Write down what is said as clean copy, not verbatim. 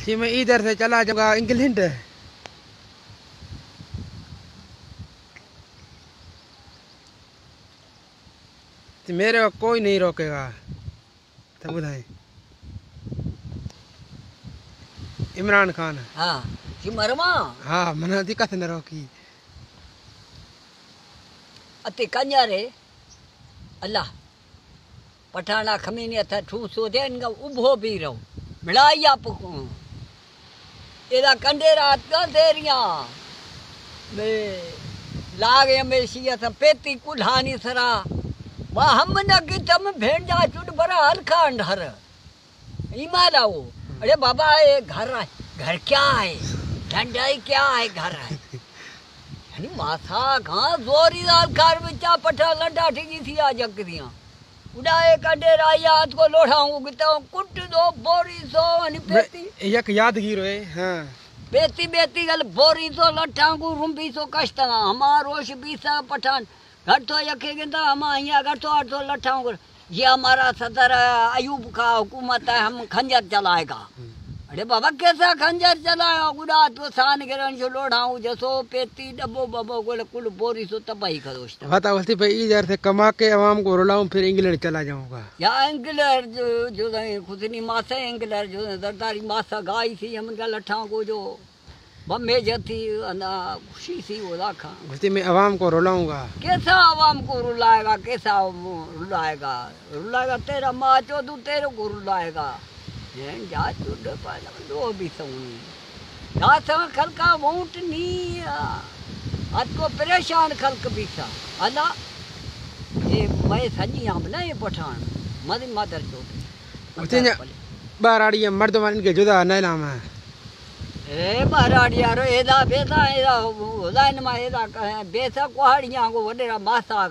कि मैं इधर से चला जाऊंगा इंग्लैंड। तो मेरे को कोई नहीं रोकेगा। तो बुधाई इमरान खान। हाँ मरमा हाँ मना दिक्कत न रोकी अति कंजा रे अल्लाह पठाना खमीनी अथा ठूसो दे इनका उभो भी रहो मिलाइया पुकू एदा कंडे रात का देरिया बे लागे में सिया था पेती कुल्हानी सरा वह हम न कि तम भेड़ जा चुट बड़ा हरखा अंडर इमाला वो अरे बाबा ये घर क्या है ठंडाई क्या है घर है यानी माथा कहाँ जोरी दाल कार बिचा पठा लंडा ठगी थी आज दिया उड़ाए कंडे रात को लोढ़ाऊं किता कुट दो बोरी सो अनि पेती एक यादगिर है। हाँ बेती बेती गल बोरी तो लठांगू रुंबी सो कष्टा हमारोश बीसा पठान घर तो यके गिंदा हम यहाँ घर तो लठांगू ये हमारा सदर अयूब का हुकूमत है हम खंजर चलाएगा। अरे बाबा कैसा खंजर चलाया गुड़ा तो सान गिरन जो लोढ़ाऊं जसो पेती डब्बो बबो को कुल बोरी सो तबाही का दोस्त बता बोलती भाई इधर से कमा के अवाम को रुलाऊं फिर इंग्लैंड चला जाऊंगा। या इंग्लैंड जो खुद नहीं मासा इंग्लैंड जो दरदारी मासा गाई थी हम लठाओं को जो बम्बे जती ना खुशी सी वो लाखा बोलती मैं अवाम को रुलाऊंगा। कैसा अवाम को रुलाएगा कैसा रुलाएगा रुलाएगा तेरा माँ चो तू तेरे को रुलाएगा जा चुड लो भी सऊनी जा सा खलका वोट नहीं आज को परेशान खलक भी सा अला ये मैं सजी हम ना ये पठान मद मदर चो बाराड़ी मर्द मान के जुदा नहीं नाम है ए बाराड़िया रो एदा बेसा एदा लाइन में एदा बेसा कुहाड़ियां को वडेरा मासा